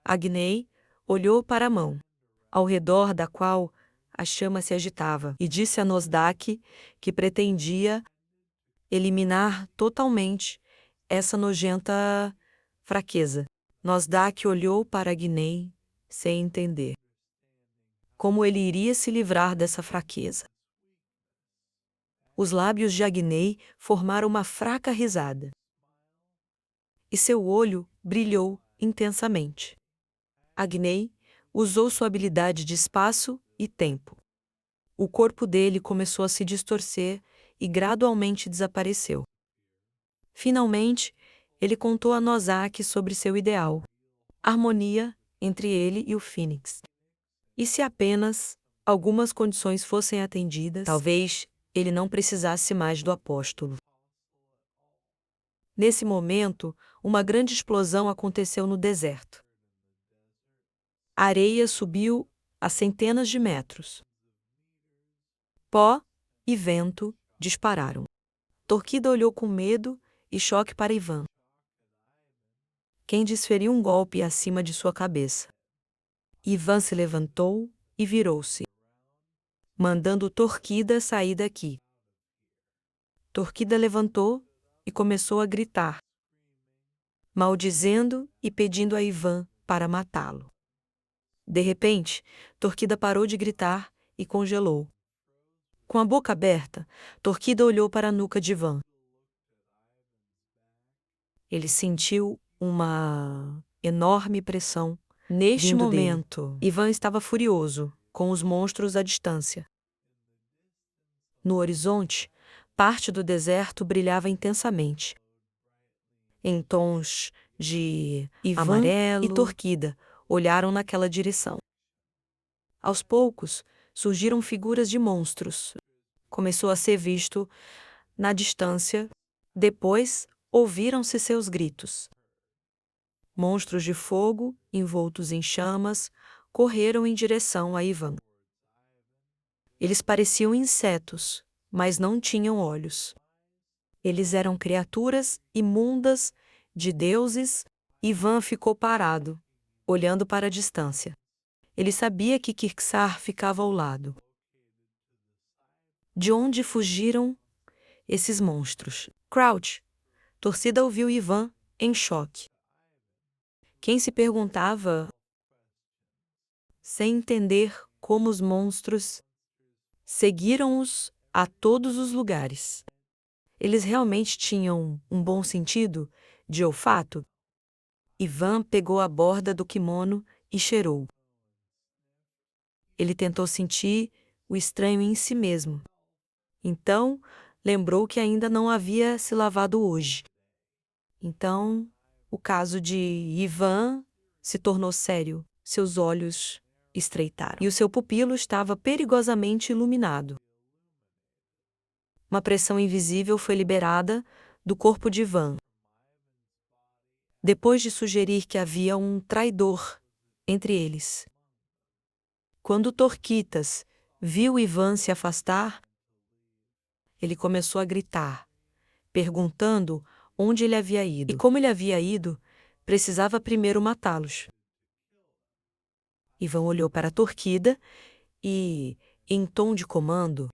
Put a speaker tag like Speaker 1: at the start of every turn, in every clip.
Speaker 1: Agnei olhou para a mão, ao redor da qual a chama se agitava, e disse a Nosdak que pretendia eliminar totalmente essa nojenta fraqueza. Nosdak olhou para Agnei sem entender como ele iria se livrar dessa fraqueza. Os lábios de Agnei formaram uma fraca risada, e seu olho brilhou intensamente. Agnei usou sua habilidade de espaço e tempo. O corpo dele começou a se distorcer e gradualmente desapareceu. Finalmente, ele contou a Nosdak sobre seu ideal, harmonia entre ele e o Fênix. E se apenas algumas condições fossem atendidas, talvez ele não precisasse mais do apóstolo. Nesse momento, uma grande explosão aconteceu no deserto. A areia subiu a centenas de metros. Pó e vento dispararam. Torquida olhou com medo e choque para Ivan, quem desferiu um golpe acima de sua cabeça. Ivan se levantou e virou-se, mandando Torquida sair daqui. Torquida levantou e começou a gritar, maldizendo e pedindo a Ivan para matá-lo. De repente, Torquida parou de gritar e congelou. Com a boca aberta, Torquida olhou para a nuca de Ivan. Ele sentiu uma enorme pressão. Neste momento, Ivan estava furioso, com os monstros à distância. No horizonte, parte do deserto brilhava intensamente, em tons de amarelo e Torquida olharam naquela direção. Aos poucos, surgiram figuras de monstros. Começou a ser visto na distância. Depois, ouviram-se seus gritos. Monstros de fogo, envoltos em chamas, correram em direção a Ivan. Eles pareciam insetos, mas não tinham olhos. Eles eram criaturas imundas de deuses. Ivan ficou parado, olhando para a distância. Ele sabia que Kirksar ficava ao lado. De onde fugiram esses monstros? Crouch! Torcida ouviu Ivan em choque. Quem se perguntava, sem entender como os monstros seguiram-os a todos os lugares. Eles realmente tinham um bom sentido de olfato? Ivan pegou a borda do kimono e cheirou. Ele tentou sentir o estranho em si mesmo. Então, lembrou que ainda não havia se lavado hoje. Então, o caso de Ivan se tornou sério. Seus olhos estreitaram e o seu pupilo estava perigosamente iluminado. Uma pressão invisível foi liberada do corpo de Ivan. Depois de sugerir que havia um traidor entre eles. Quando Torquitas viu Ivan se afastar, ele começou a gritar, perguntando onde ele havia ido. E como ele havia ido, precisava primeiro matá-los. Ivan olhou para Torquida e, em tom de comando,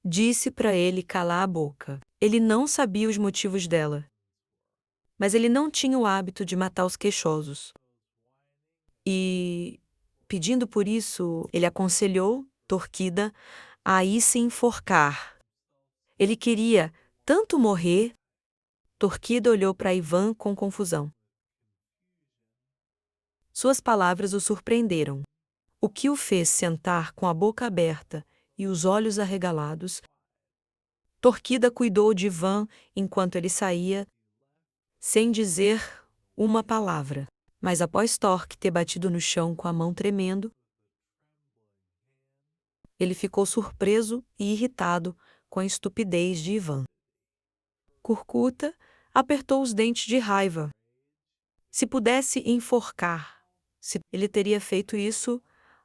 Speaker 1: disse para ele calar a boca. Ele não sabia os motivos dela, mas ele não tinha o hábito de matar os queixosos. E, pedindo por isso, ele aconselhou Torquida a ir se enforcar. Ele queria tanto morrer. Torquida olhou para Ivan com confusão. Suas palavras o surpreenderam. O que o fez sentar com a boca aberta e os olhos arregalados. Torquida cuidou de Ivan enquanto ele saía, sem dizer uma palavra. Mas após Torque ter batido no chão com a mão tremendo, ele ficou surpreso e irritado com a estupidez de Ivan. Curcuta apertou os dentes de raiva. Se pudesse enforcar, ele teria feito isso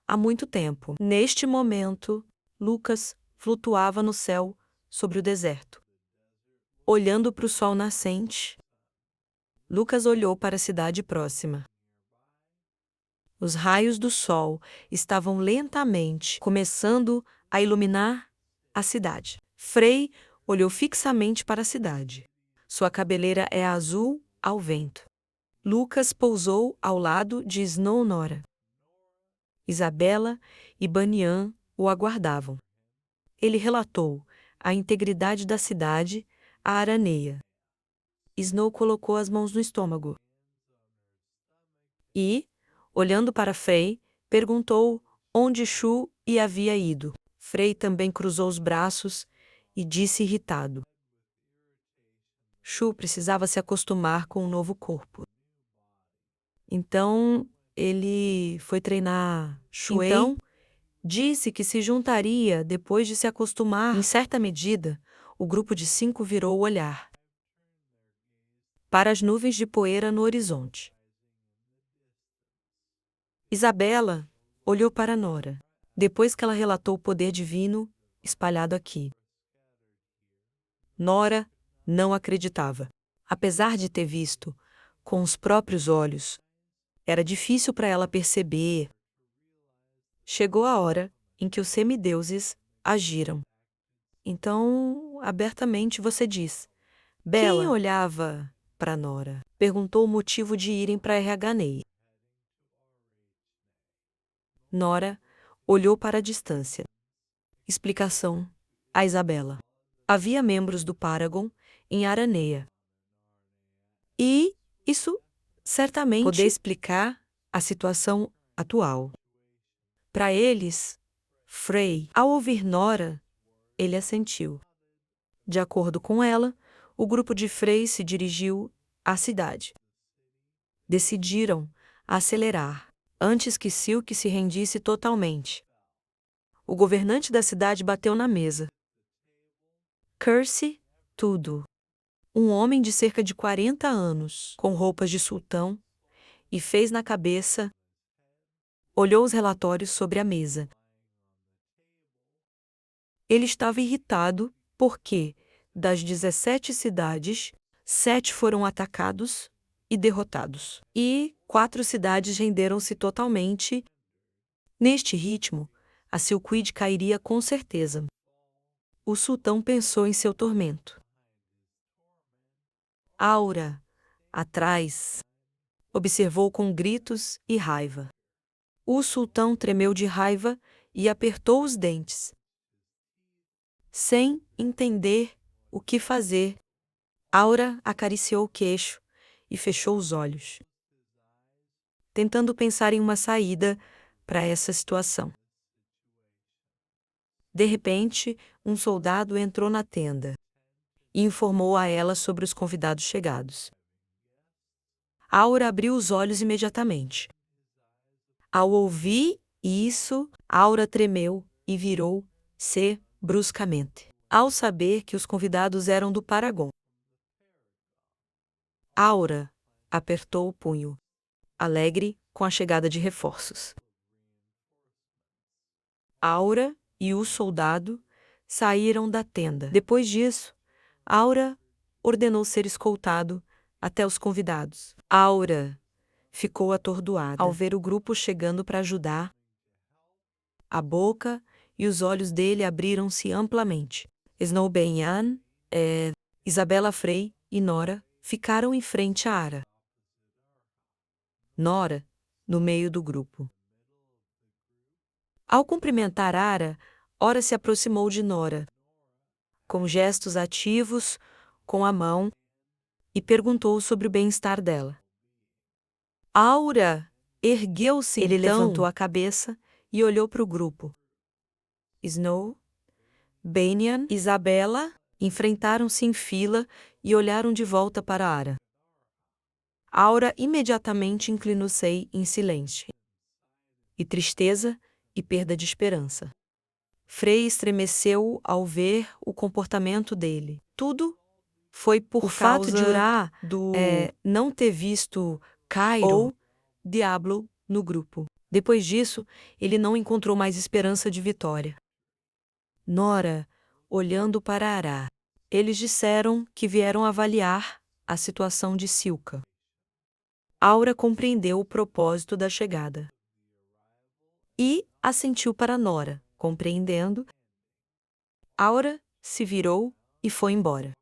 Speaker 1: há muito tempo. Neste momento, Lucas flutuava no céu sobre o deserto. Olhando para o sol nascente, Lucas olhou para a cidade próxima. Os raios do sol estavam lentamente começando a iluminar a cidade. Frei olhou fixamente para a cidade. Sua cabeleira é azul ao vento. Lucas pousou ao lado de Snow Nora. Isabela e Banian o aguardavam. Ele relatou a integridade da cidade a Araneia. Snow colocou as mãos no estômago e, olhando para Frei, perguntou onde Shu havia ido. Frei também cruzou os braços e disse irritado. Shu precisava se acostumar com um novo corpo. Então, ele foi treinar Shuei. Então, disse que se juntaria depois de se acostumar. Em certa medida, o grupo de 5 virou o olhar para as nuvens de poeira no horizonte. Isabela olhou para Nora, depois que ela relatou o poder divino espalhado aqui. Nora não acreditava. Apesar de ter visto com os próprios olhos, era difícil para ela perceber. Chegou a hora em que os semideuses agiram. Então, abertamente você diz. Bela. Quem olhava para Nora perguntou o motivo de irem para Rhanei. Nora olhou para a distância. Explicação a Isabela. Havia membros do Paragon em Araneia. E isso certamente poderia explicar a situação atual. Para eles, Frei, ao ouvir Nora, ele assentiu. De acordo com ela, o grupo de Frei se dirigiu à cidade. Decidiram acelerar antes que Silk se rendisse totalmente. O governante da cidade bateu na mesa. Curse tudo. Um homem de cerca de 40 anos, com roupas de sultão, e fez na cabeça, olhou os relatórios sobre a mesa. Ele estava irritado porque, das 17 cidades, 7 foram atacados e derrotados. E 4 cidades renderam-se totalmente. Neste ritmo, a Silquid cairia com certeza. O sultão pensou em seu tormento. Aura, atrás, observou com gritos e raiva. O sultão tremeu de raiva e apertou os dentes. Sem entender o que fazer, Aura acariciou o queixo e fechou os olhos, tentando pensar em uma saída para essa situação. De repente, um soldado entrou na tenda e informou a ela sobre os convidados chegados. Aura abriu os olhos imediatamente. Ao ouvir isso, Aura tremeu e virou-se bruscamente, ao saber que os convidados eram do Paragon. Aura apertou o punho, alegre com a chegada de reforços. Aura e o soldado saíram da tenda. Depois disso, Aura ordenou ser escoltado até os convidados. Aura ficou atordoada ao ver o grupo chegando para ajudar. A boca e os olhos dele abriram-se amplamente. Snow Benyan, Isabela Frei e Nora ficaram em frente a Ara. Nora, no meio do grupo. Ao cumprimentar Ara, Ora se aproximou de Nora, com gestos ativos, com a mão, e perguntou sobre o bem-estar dela. Aura ergueu-se. Ele levantou a cabeça e olhou para o grupo. Snow, Benyan e Isabela enfrentaram-se em fila e olharam de volta para Ara. Aura imediatamente inclinou-se em silêncio. E tristeza e perda de esperança. Frei estremeceu ao ver o comportamento dele. Tudo foi por fato de Urá não ter visto Cairo ou Diablo no grupo. Depois disso, ele não encontrou mais esperança de vitória. Nora, olhando para Ará, eles disseram que vieram avaliar a situação de Silka. Aura compreendeu o propósito da chegada. e assentiu para Nora, compreendendo. Aura se virou e foi embora,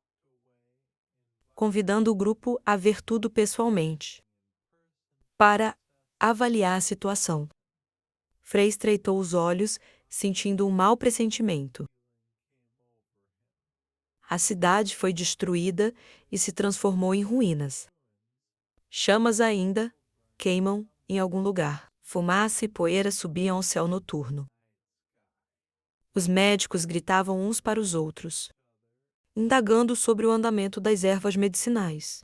Speaker 1: convidando o grupo a ver tudo pessoalmente, para avaliar a situação. Frey estreitou os olhos, sentindo um mau pressentimento. A cidade foi destruída e se transformou em ruínas. Chamas ainda queimam em algum lugar. Fumaça e poeira subiam ao céu noturno. Os médicos gritavam uns para os outros, indagando sobre o andamento das ervas medicinais.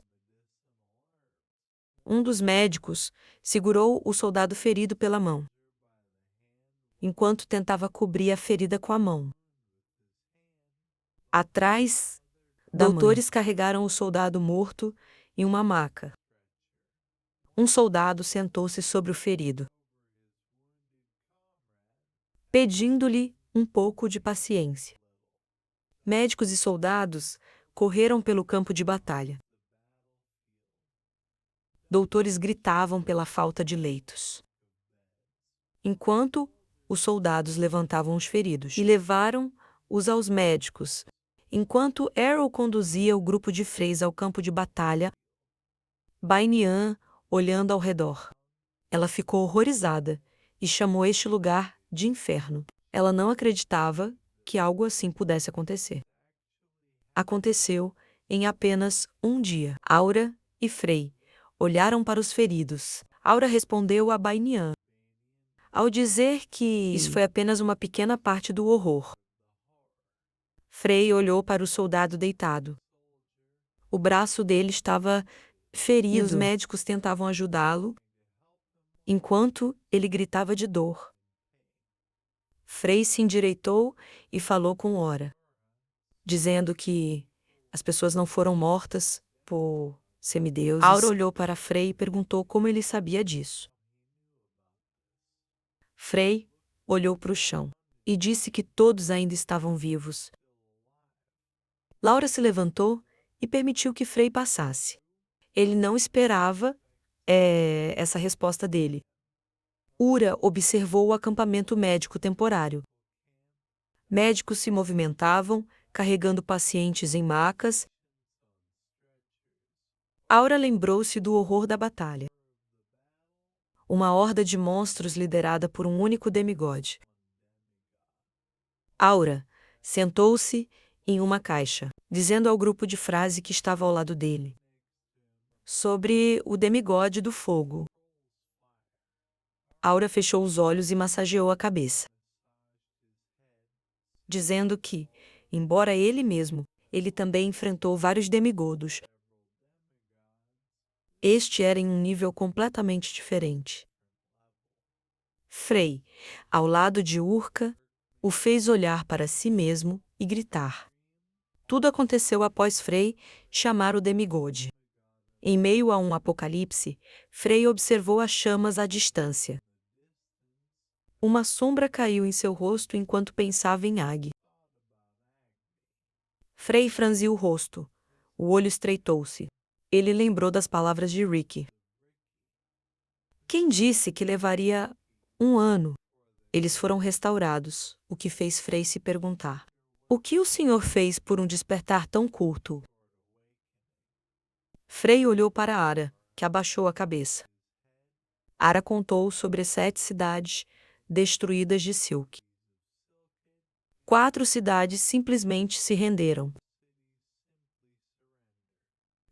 Speaker 1: Um dos médicos segurou o soldado ferido pela mão, enquanto tentava cobrir a ferida com a mão. Atrás, doutores carregaram o soldado morto em uma maca. Um soldado sentou-se sobre o ferido, pedindo-lhe um pouco de paciência. Médicos e soldados correram pelo campo de batalha. Doutores gritavam pela falta de leitos, enquanto os soldados levantavam os feridos e levaram-os aos médicos. Enquanto Arrow conduzia o grupo de freis ao campo de batalha, Bainian olhando ao redor. Ela ficou horrorizada e chamou este lugar de inferno. Ela não acreditava que algo assim pudesse acontecer. Aconteceu em apenas um dia. Aura e Frey olharam para os feridos. Aura respondeu a Bainian, ao dizer que isso foi apenas uma pequena parte do horror. Frey olhou para o soldado deitado. O braço dele estava ferido e os médicos tentavam ajudá-lo, enquanto ele gritava de dor. Frey se endireitou e falou com Ora, dizendo que as pessoas não foram mortas por semideuses. Aura olhou para Frey e perguntou como ele sabia disso. Frey olhou para o chão e disse que todos ainda estavam vivos. Laura se levantou e permitiu que Frey passasse. Ele não esperava essa resposta dele. Ura observou o acampamento médico temporário. Médicos se movimentavam, carregando pacientes em macas. Aura lembrou-se do horror da batalha. Uma horda de monstros liderada por um único demigode. Aura sentou-se em uma caixa, dizendo ao grupo de frase que estava ao lado dele sobre o demigode do fogo. Aura fechou os olhos e massageou a cabeça, dizendo que, embora ele também enfrentou vários demigodos, este era em um nível completamente diferente. Frey, ao lado de Urca, o fez olhar para si mesmo e gritar. Tudo aconteceu após Frey chamar o demigode. Em meio a um apocalipse, Frey observou as chamas à distância. Uma sombra caiu em seu rosto enquanto pensava em Ag. Frey franziu o rosto. O olho estreitou-se. Ele lembrou das palavras de Rick. Quem disse que levaria 1 ano? Eles foram restaurados, o que fez Frey se perguntar: o que o senhor fez por um despertar tão curto? Frey olhou para Ara, que abaixou a cabeça. Ara contou sobre as 7 cidades destruídas de Silk. 4 cidades simplesmente se renderam.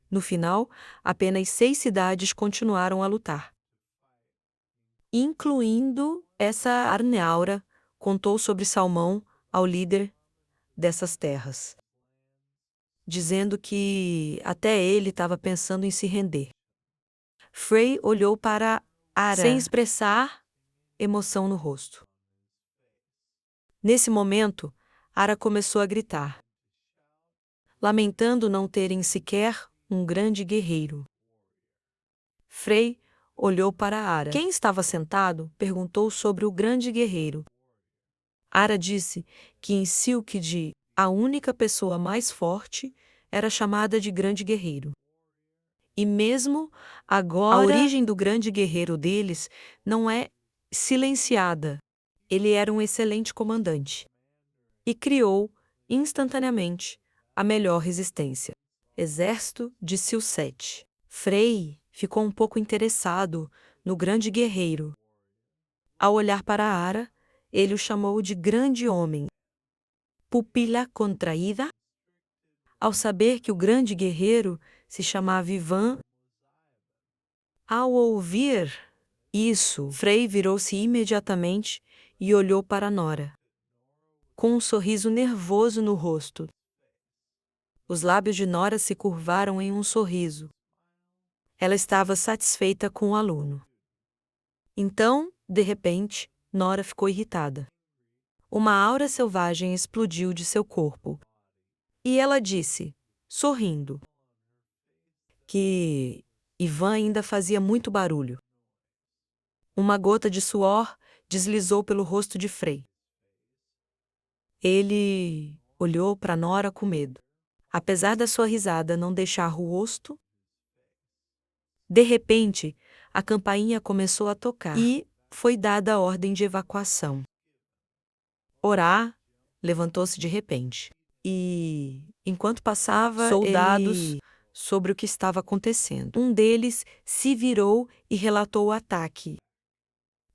Speaker 1: No final, apenas 6 cidades continuaram a lutar, incluindo essa Arneaura. Contou sobre Salmão ao líder dessas terras, dizendo que até ele estava pensando em se render. Frey olhou para Ara sem expressar emoção no rosto. Nesse momento, Ara começou a gritar, lamentando não terem sequer um grande guerreiro. Frey olhou para Ara. Quem estava sentado perguntou sobre o grande guerreiro. Ara disse que em Silkid a única pessoa mais forte era chamada de grande guerreiro. E mesmo agora, a origem do grande guerreiro deles não é silenciada. Ele era um excelente comandante e criou, instantaneamente, a melhor resistência. Exército de Silsete. Frei ficou um pouco interessado no grande guerreiro. Ao olhar para Ara, ele o chamou de grande homem. Pupila contraída? Ao saber que o grande guerreiro se chamava Ivan. Ao ouvir isso, Frei virou-se imediatamente e olhou para Nora, com um sorriso nervoso no rosto. Os lábios de Nora se curvaram em um sorriso. Ela estava satisfeita com o aluno. Então, de repente, Nora ficou irritada. Uma aura selvagem explodiu de seu corpo. E ela disse, sorrindo, que Ivan ainda fazia muito barulho. Uma gota de suor deslizou pelo rosto de Frei. Ele olhou para Nora com medo. Apesar da sua risada não deixar o rosto, de repente, a campainha começou a tocar e foi dada a ordem de evacuação. Orá levantou-se de repente e, enquanto passava, soldados sobre o que estava acontecendo. Um deles se virou e relatou o ataque.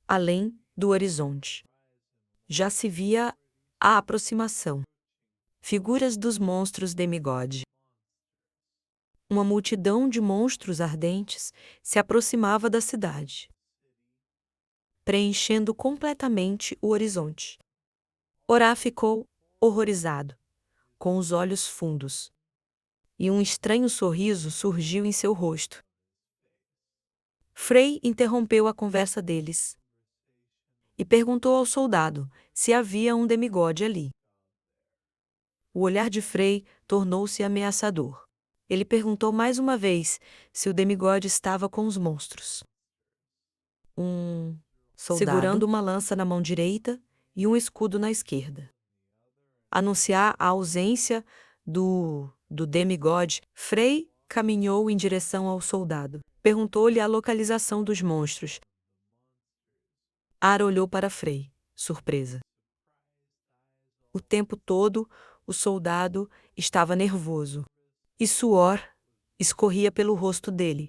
Speaker 1: Além do horizonte, já se via a aproximação. Figuras dos monstros demigod. Uma multidão de monstros ardentes se aproximava da cidade, preenchendo completamente o horizonte. Orá ficou horrorizado, com os olhos fundos, e um estranho sorriso surgiu em seu rosto. Frei interrompeu a conversa deles e perguntou ao soldado se havia um demigode ali. O olhar de Frei tornou-se ameaçador. Ele perguntou mais uma vez se o demigode estava com os monstros. Um soldado, segurando uma lança na mão direita e um escudo na esquerda. Anunciar a ausência do demigode, Frei caminhou em direção ao soldado. Perguntou-lhe a localização dos monstros. Ara olhou para Frei, surpresa. O tempo todo, o soldado estava nervoso, e suor escorria pelo rosto dele.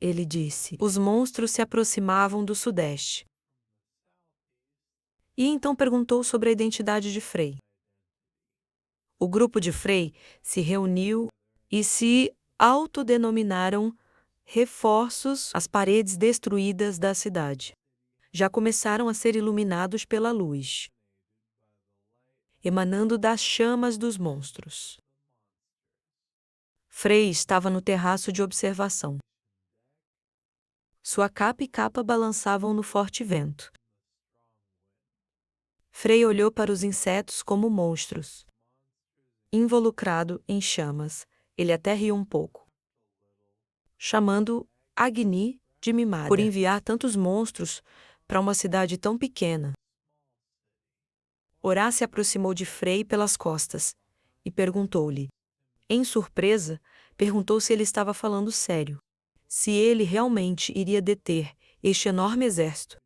Speaker 1: Ele disse: os monstros se aproximavam do sudeste. E então perguntou sobre a identidade de Frei. O grupo de Frei se reuniu e se autodenominaram reforços às paredes destruídas da cidade. Já começaram a ser iluminados pela luz, emanando das chamas dos monstros. Frei estava no terraço de observação. Sua capa e capa balançavam no forte vento. Frei olhou para os insetos como monstros. Involucrado em chamas, ele até riu um pouco, chamando Agni de mimada por enviar tantos monstros para uma cidade tão pequena. Orá se aproximou de Frei pelas costas e perguntou-lhe. Em surpresa, perguntou se ele estava falando sério, se ele realmente iria deter este enorme exército.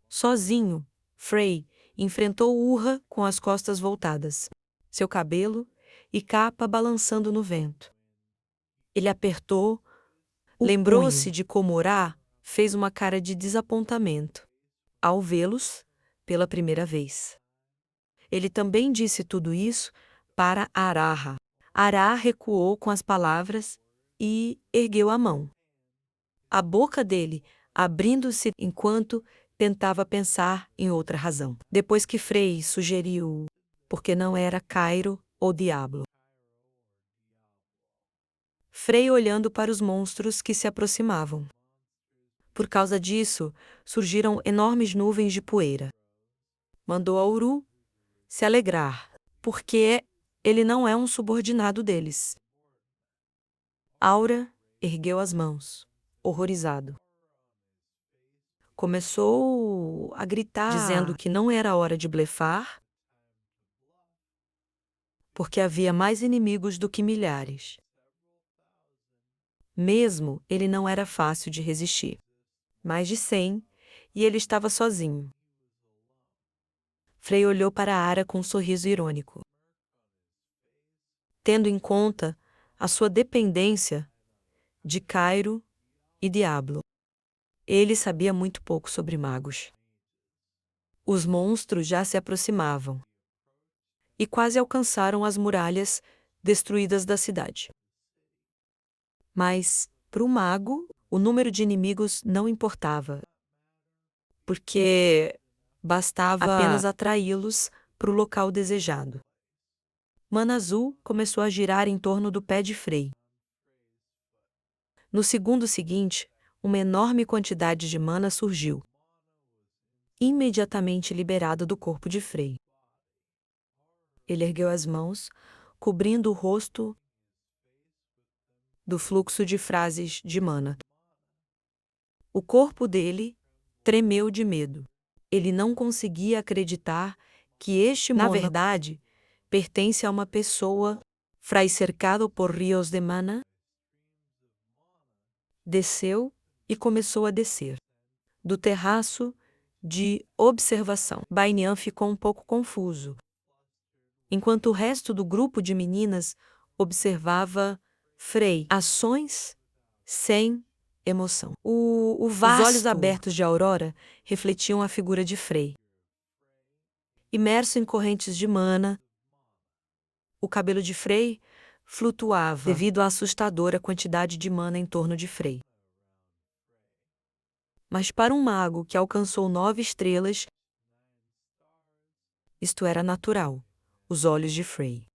Speaker 1: Sozinho, Frei enfrentou Urra com as costas voltadas, seu cabelo e capa balançando no vento. Ele apertou, lembrou-se de como Orá fez uma cara de desapontamento ao vê-los pela primeira vez. Ele também disse tudo isso para Araha. Ará recuou com as palavras e ergueu a mão. A boca dele abrindo-se enquanto tentava pensar em outra razão. Depois que Frei sugeriu, porque não era Cairo ou Diablo. Frei olhando para os monstros que se aproximavam. Por causa disso, surgiram enormes nuvens de poeira. Mandou a Uru se alegrar, porque ele não é um subordinado deles. Aura ergueu as mãos, horrorizado. Começou a gritar, dizendo que não era hora de blefar, porque havia mais inimigos do que milhares. Mesmo ele não era fácil de resistir. Mais de 100, e ele estava sozinho. Frei olhou para Ara com um sorriso irônico. Tendo em conta a sua dependência de Cairo e Diablo, ele sabia muito pouco sobre magos. Os monstros já se aproximavam e quase alcançaram as muralhas destruídas da cidade. Mas, para o mago, o número de inimigos não importava, porque bastava apenas atraí-los para o local desejado. Mana Azul começou a girar em torno do pé de Frei. No segundo seguinte, uma enorme quantidade de mana surgiu, imediatamente liberada do corpo de Frei. Ele ergueu as mãos, cobrindo o rosto do fluxo de frases de mana. O corpo dele tremeu de medo. Ele não conseguia acreditar que este na verdade, pertence a uma pessoa. Frei, cercado por rios de mana, desceu e começou a descer. Do terraço de observação, Bainian ficou um pouco confuso, enquanto o resto do grupo de meninas observava Frei ações sem emoção. Os olhos abertos de Aurora refletiam a figura de Frei. Imerso em correntes de mana, o cabelo de Frei flutuava devido à assustadora quantidade de mana em torno de Frei. Mas para um mago que alcançou 9 estrelas, isto era natural. Os olhos de Frei,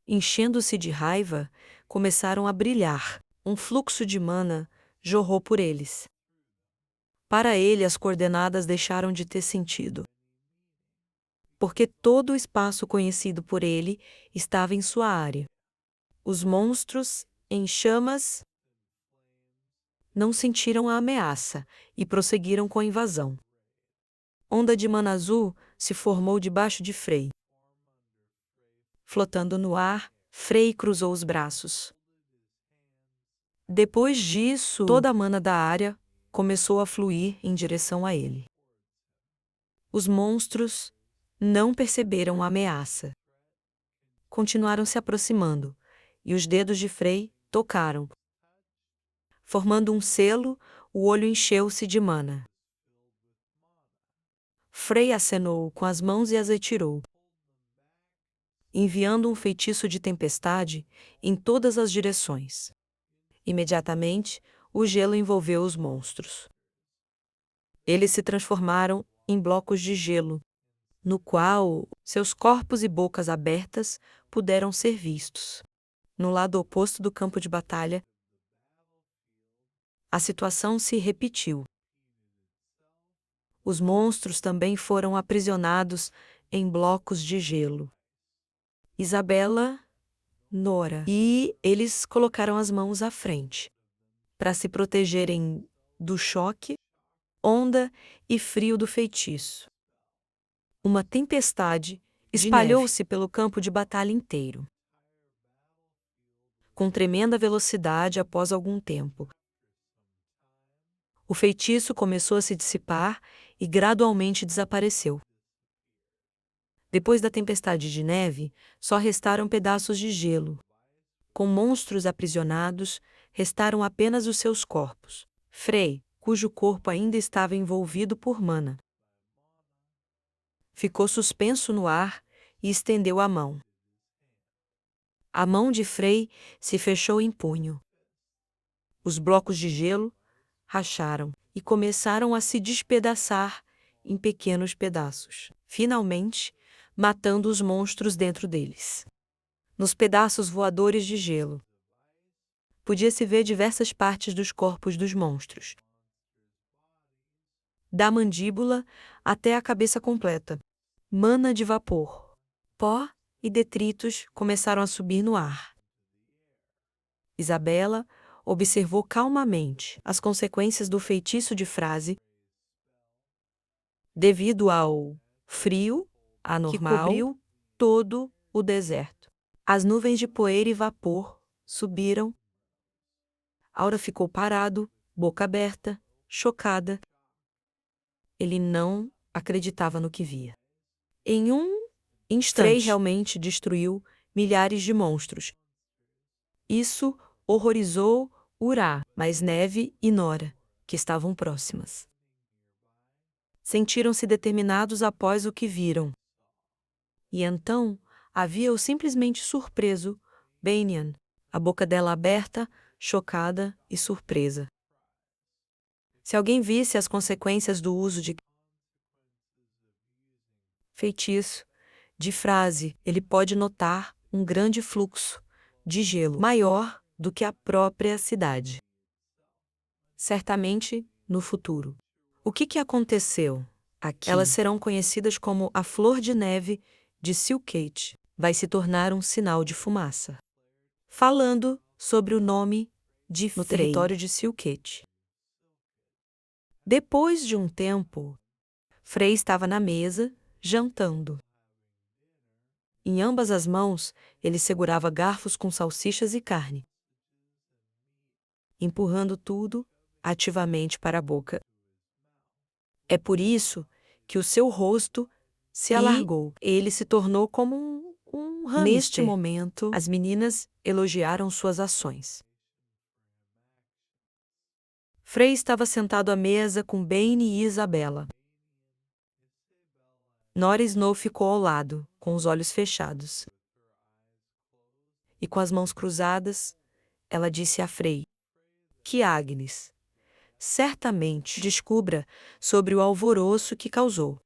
Speaker 1: enchendo-se de raiva, começaram a brilhar. Um fluxo de mana jorrou por eles. Para ele, as coordenadas deixaram de ter sentido, porque todo o espaço conhecido por ele estava em sua área. Os monstros, em chamas, não sentiram a ameaça e prosseguiram com a invasão. Onda de mana azul se formou debaixo de Frei. Flotando no ar, Frei cruzou os braços. Depois disso, toda a mana da área começou a fluir em direção a ele. Os monstros não perceberam a ameaça. Continuaram se aproximando, e os dedos de Frei tocaram. Formando um selo, o olho encheu-se de mana. Frei acenou com as mãos e as retirou, enviando um feitiço de tempestade em todas as direções. Imediatamente, o gelo envolveu os monstros. Eles se transformaram em blocos de gelo, no qual seus corpos e bocas abertas puderam ser vistos. No lado oposto do campo de batalha, a situação se repetiu. Os monstros também foram aprisionados em blocos de gelo. Isabela, Nora e eles colocaram as mãos à frente, para se protegerem do choque, onda e frio do feitiço. Uma tempestade espalhou-se pelo campo de batalha inteiro, com tremenda velocidade após algum tempo. O feitiço começou a se dissipar e gradualmente desapareceu. Depois da tempestade de neve, só restaram pedaços de gelo. Com monstros aprisionados, restaram apenas os seus corpos. Frei, cujo corpo ainda estava envolvido por mana, ficou suspenso no ar e estendeu a mão. A mão de Frei se fechou em punho. Os blocos de gelo racharam e começaram a se despedaçar em pequenos pedaços, finalmente matando os monstros dentro deles. Nos pedaços voadores de gelo, podia-se ver diversas partes dos corpos dos monstros, da mandíbula até a cabeça completa. Mana de vapor, pó e detritos começaram a subir no ar. Isabela observou calmamente as consequências do feitiço de frase devido ao frio anormal que cobriu todo o deserto. As nuvens de poeira e vapor subiram. Aura ficou parado, boca aberta, chocada. Ele não acreditava no que via. Em um instante, Frey realmente destruiu milhares de monstros. Isso horrorizou Urá, mas Neve e Nora, que estavam próximas, sentiram-se determinados após o que viram. E então havia-o simplesmente surpreso Banyan, a boca dela aberta, chocada e surpresa. Se alguém visse as consequências do uso de feitiço, de frase, ele pode notar um grande fluxo de gelo, maior do que a própria cidade. Certamente, no futuro. O que aconteceu aqui? Elas serão conhecidas como a Flor de Neve de Silkate. Vai se tornar um sinal de fumaça. Falando sobre o nome de no Frey, território de Silkate. Depois de um tempo, Frey estava na mesa, jantando. Em ambas as mãos, ele segurava garfos com salsichas e carne, empurrando tudo ativamente para a boca. É por isso que o seu rosto se alargou. Ele se tornou como um hamster. Neste momento, as meninas elogiaram suas ações. Frey estava sentado à mesa com Bane e Isabela. Nora Snow ficou ao lado, com os olhos fechados. E com as mãos cruzadas, ela disse a Frey que Agnes certamente descubra sobre o alvoroço que causou.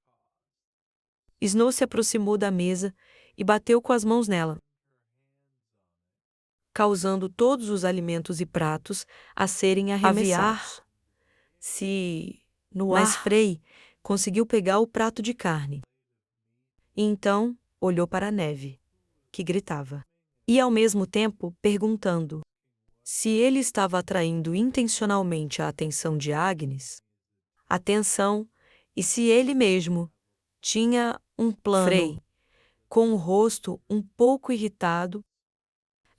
Speaker 1: Snow se aproximou da mesa e bateu com as mãos nela, causando todos os alimentos e pratos a serem arremessados. Mas Frey conseguiu pegar o prato de carne. E então olhou para a Neve, que gritava. E ao mesmo tempo perguntando se ele estava atraindo intencionalmente a atenção de Agnes, e se ele mesmo tinha um plano. Frey, com o rosto um pouco irritado,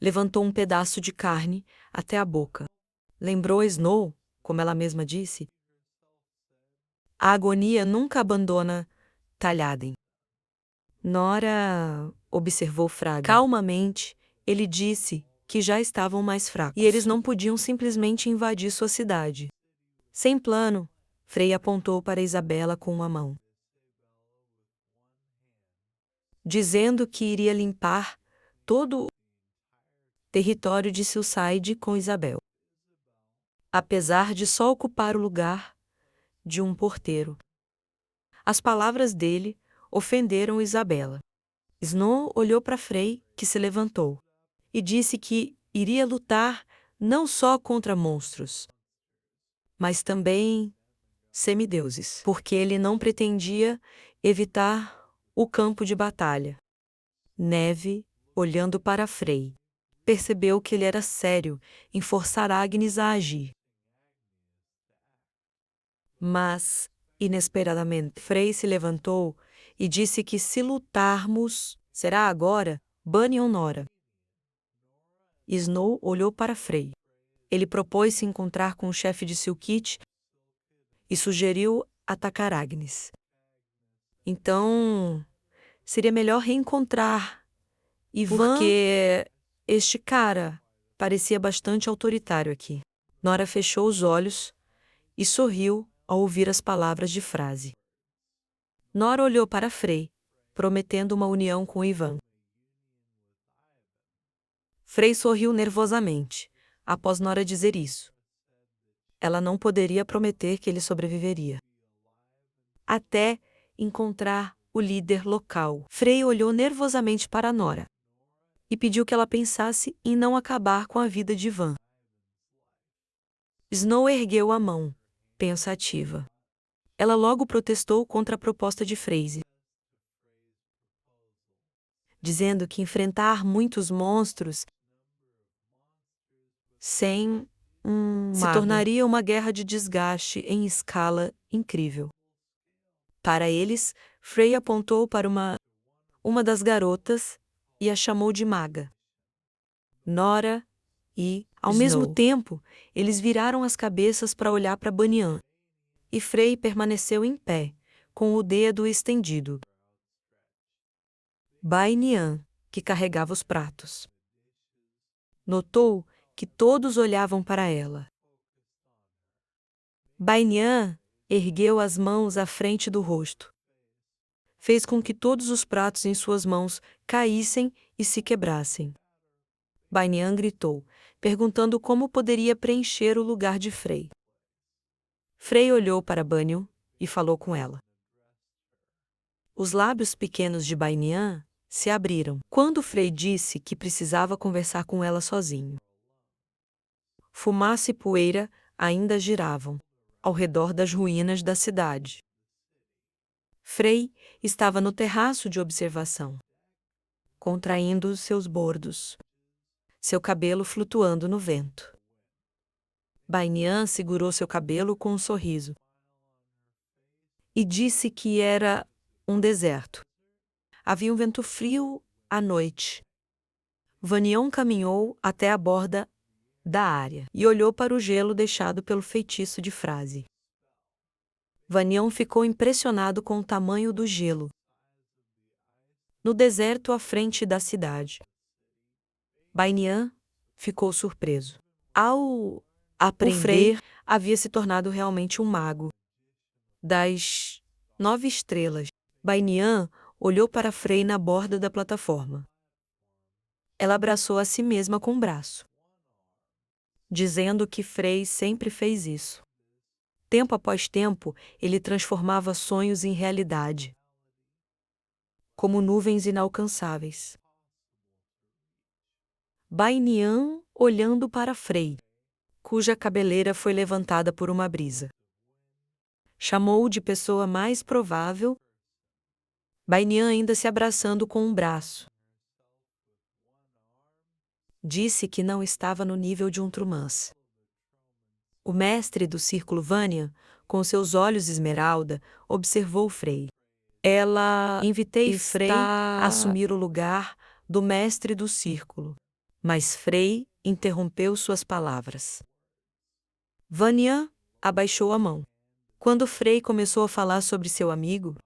Speaker 1: levantou um pedaço de carne até a boca. Lembrou Snow, como ela mesma disse, a agonia nunca abandona Talhaden. Nora observou Fraga. Calmamente, ele disse que já estavam mais fracos. E eles não podiam simplesmente invadir sua cidade. Sem plano, Frey apontou para Isabela com uma mão, dizendo que iria limpar todo o território de Silside com Isabel, apesar de só ocupar o lugar de um porteiro. As palavras dele ofenderam Isabela. Snow olhou para Frey, que se levantou, e disse que iria lutar não só contra monstros, mas também semideuses, porque ele não pretendia evitar o campo de batalha. Neve, olhando para Frey, percebeu que ele era sério em forçar Agnes a agir. Mas, inesperadamente, Frey se levantou e disse que se lutarmos, será agora Bunny ou Nora. Snow olhou para Frey. Ele propôs se encontrar com o chefe de Silkate e sugeriu atacar Agnes. Então, seria melhor reencontrar Ivan, porque este cara parecia bastante autoritário aqui. Nora fechou os olhos e sorriu ao ouvir as palavras de frase. Nora olhou para Frey, prometendo uma união com Ivan. Frey sorriu nervosamente, após Nora dizer isso. Ela não poderia prometer que ele sobreviveria até encontrar o líder local. Frey olhou nervosamente para Nora e pediu que ela pensasse em não acabar com a vida de Ivan. Snow ergueu a mão, pensativa. Ela logo protestou contra a proposta de Frey, dizendo que enfrentar muitos monstros sem se tornaria uma guerra de desgaste em escala incrível. Para eles, Frey apontou para uma das garotas e a chamou de maga. Nora e, ao mesmo tempo, eles viraram as cabeças para olhar para Banyan. E Frey permaneceu em pé, com o dedo estendido. Bai Nian, que carregava os pratos, notou que todos olhavam para ela. Bai Nian ergueu as mãos à frente do rosto. Fez com que todos os pratos em suas mãos caíssem e se quebrassem. Bai Nian gritou, perguntando como poderia preencher o lugar de Frei. Frei olhou para Banyu e falou com ela. Os lábios pequenos de Bai Nian se abriram quando Frei disse que precisava conversar com ela sozinho. Fumaça e poeira ainda giravam ao redor das ruínas da cidade. Frei estava no terraço de observação, contraindo seus bordos, seu cabelo flutuando no vento. Bai Nian segurou seu cabelo com um sorriso e disse que era um deserto. Havia um vento frio à noite. Vanion caminhou até a borda da área e olhou para o gelo deixado pelo feitiço de frase. Vanion ficou impressionado com o tamanho do gelo no deserto à frente da cidade. Bai Nian ficou surpreso. Ao aprender, Frei havia se tornado realmente um mago das 9 estrelas. Bai Nian olhou para Frei na borda da plataforma. Ela abraçou a si mesma com o braço, dizendo que Frei sempre fez isso. Tempo após tempo, ele transformava sonhos em realidade, como nuvens inalcançáveis. Bai Nian olhando para Frei, cuja cabeleira foi levantada por uma brisa. Chamou-o de pessoa mais provável. Bai Nian ainda se abraçando com um braço. Disse que não estava no nível de um Trumans. O mestre do Círculo Vanya, com seus olhos esmeralda, observou Frei. Ela invitei Frei a assumir o lugar do mestre do Círculo, mas Frei interrompeu suas palavras. Vanya abaixou a mão. Quando Frei começou a falar sobre seu amigo,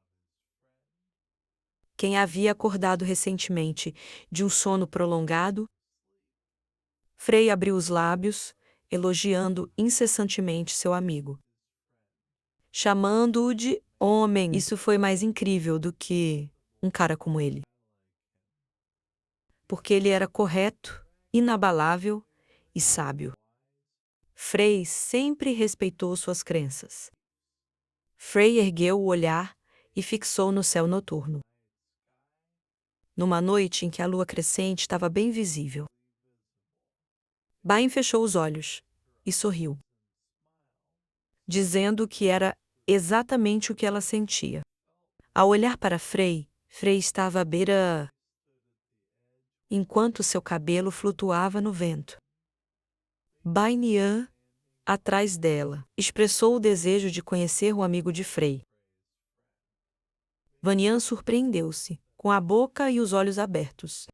Speaker 1: quem havia acordado recentemente de um sono prolongado, Frei abriu os lábios, elogiando incessantemente seu amigo, chamando-o de homem. Isso foi mais incrível do que um cara como ele. Porque ele era correto, inabalável e sábio. Frei sempre respeitou suas crenças. Frei ergueu o olhar e fixou no céu noturno. Numa noite em que a lua crescente estava bem visível. Bai fechou os olhos e sorriu, dizendo que era exatamente o que ela sentia. Ao olhar para Frei, Frei estava à beira, enquanto seu cabelo flutuava no vento. Bai Nian, atrás dela, expressou o desejo de conhecer o amigo de Frei. Vanian surpreendeu-se, com a boca e os olhos abertos.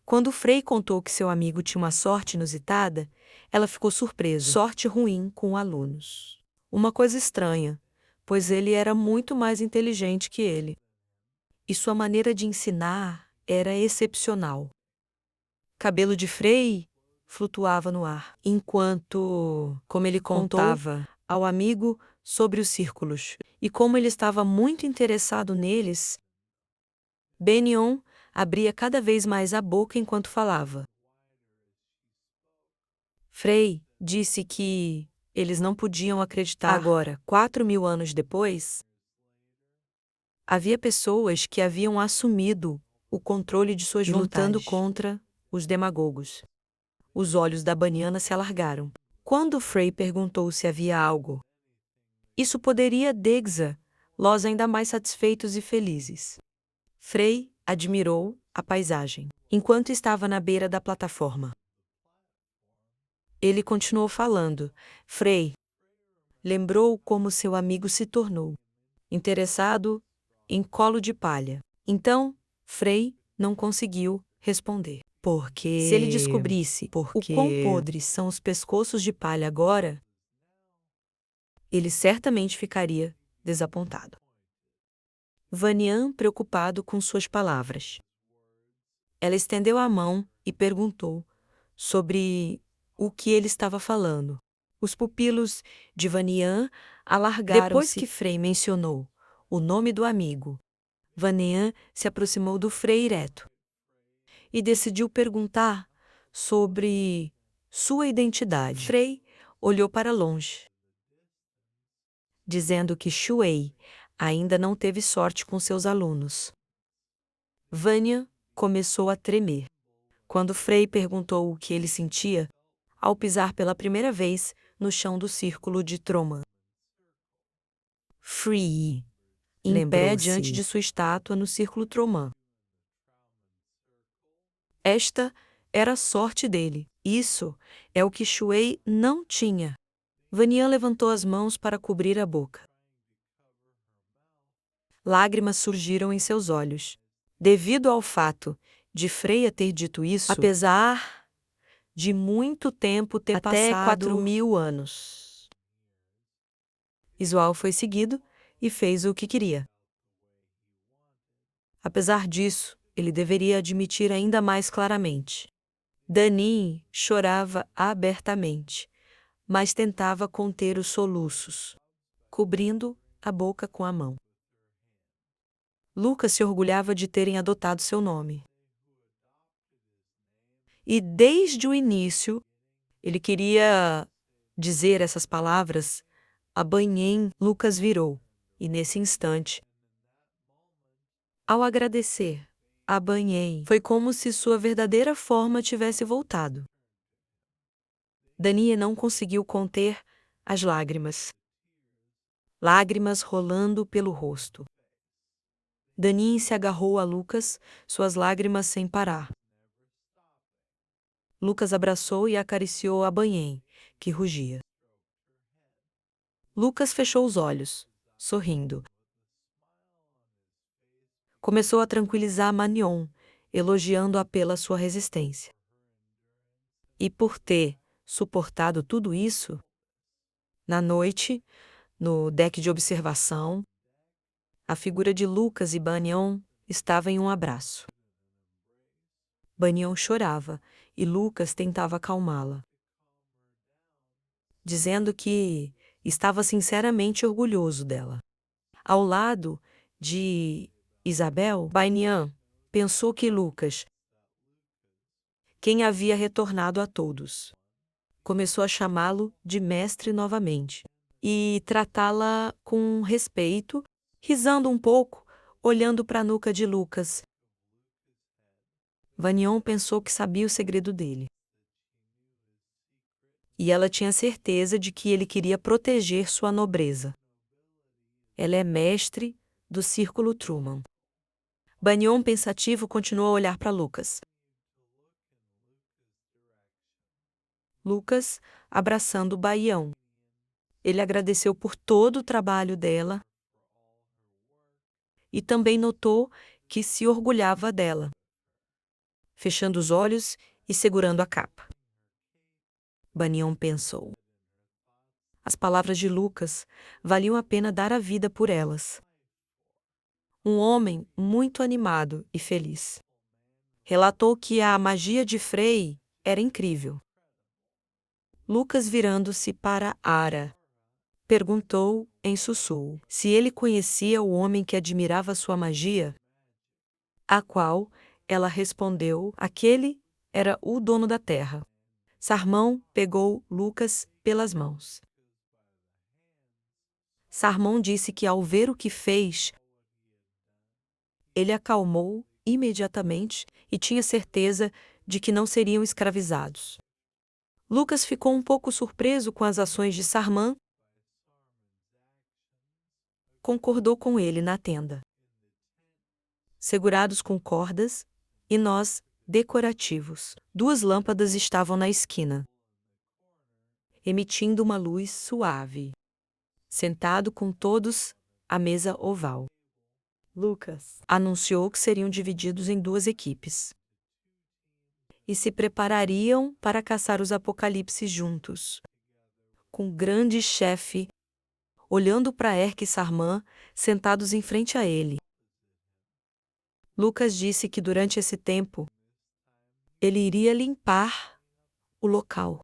Speaker 1: Quando Frei contou que seu amigo tinha uma sorte inusitada, ela ficou surpresa. Sorte ruim com alunos. Uma coisa estranha, pois ele era muito mais inteligente que ele. E sua maneira de ensinar era excepcional. Cabelo de Frei flutuava no ar, enquanto, como ele contava ao amigo sobre os círculos, e como ele estava muito interessado neles, Benion abria cada vez mais a boca enquanto falava. Frei disse que eles não podiam acreditar. Agora, 4.000 anos depois, havia pessoas que haviam assumido o controle de suas lutando contra os demagogos. Os olhos da Baniana se alargaram. Quando Frei perguntou se havia algo, isso poderia deixá-los ainda mais satisfeitos e felizes. Frei admirou a paisagem enquanto estava na beira da plataforma. Ele continuou falando. Frei lembrou como seu amigo se tornou interessado em colo de palha. Então, Frei não conseguiu responder. Porque, se ele descobrisse o quão podres são os pescoços de palha agora, ele certamente ficaria desapontado. Vanian preocupado com suas palavras. Ela estendeu a mão e perguntou sobre o que ele estava falando. Os pupilos de Vanian alargaram-se. Depois que Frei mencionou o nome do amigo, Vanian se aproximou do Frei ereto e decidiu perguntar sobre sua identidade. Frei olhou para longe, dizendo que Shuei ainda não teve sorte com seus alunos. Vanian começou a tremer quando Frei perguntou o que ele sentia ao pisar pela primeira vez no chão do círculo de Troman. Frei, em pé diante de sua estátua no círculo Troman. Esta era a sorte dele. Isso é o que Shuei não tinha. Vanian levantou as mãos para cobrir a boca. Lágrimas surgiram em seus olhos, devido ao fato de Freia ter dito isso, apesar de muito tempo ter passado, até 4.000 anos. Isual foi seguido e fez o que queria. Apesar disso, ele deveria admitir ainda mais claramente. Danin chorava abertamente, mas tentava conter os soluços, cobrindo a boca com a mão. Lucas se orgulhava de terem adotado seu nome. E desde o início, ele queria dizer essas palavras a Banhem. Lucas virou, e nesse instante, ao agradecer a Banhem, foi como se sua verdadeira forma tivesse voltado. Danie não conseguiu conter as lágrimas. Lágrimas rolando pelo rosto. Danie se agarrou a Lucas, suas lágrimas sem parar. Lucas abraçou e acariciou a Banhem, que rugia. Lucas fechou os olhos, sorrindo. Começou a tranquilizar Manion, elogiando-a pela sua resistência. E por ter suportado tudo isso, na noite, no deck de observação, a figura de Lucas e Banion estava em um abraço. Banion chorava e Lucas tentava acalmá-la, dizendo que estava sinceramente orgulhoso dela. Ao lado de Isabel, Banion pensou que Lucas, quem havia retornado a todos, começou a chamá-lo de mestre novamente e tratá-la com respeito, risando um pouco, olhando para a nuca de Lucas. Vanion pensou que sabia o segredo dele. E ela tinha certeza de que ele queria proteger sua nobreza. Ela é mestre do Círculo Truman. Banion, pensativo, continuou a olhar para Lucas. Lucas abraçando Baião. Ele agradeceu por todo o trabalho dela e também notou que se orgulhava dela, fechando os olhos e segurando a capa. Banion pensou. As palavras de Lucas valiam a pena dar a vida por elas. Um homem muito animado e feliz. Relatou que a magia de Frei era incrível. Lucas, virando-se para Ara, perguntou em sussurro se ele conhecia o homem que admirava sua magia, a qual ela respondeu: aquele era o dono da terra. Sarmão pegou Lucas pelas mãos. Sarmão disse que ao ver o que fez, ele acalmou imediatamente e tinha certeza de que não seriam escravizados. Lucas ficou um pouco surpreso com as ações de Sarmão. Concordou com ele na tenda, segurados com cordas e nós decorativos. 2 lâmpadas estavam na esquina, emitindo uma luz suave. Sentado com todos à mesa oval, Lucas anunciou que seriam divididos em 2 equipes e se preparariam para caçar os apocalipses juntos, com o grande chefe olhando para Erk e Sarmã sentados em frente a ele. Lucas disse que durante esse tempo, ele iria limpar o local.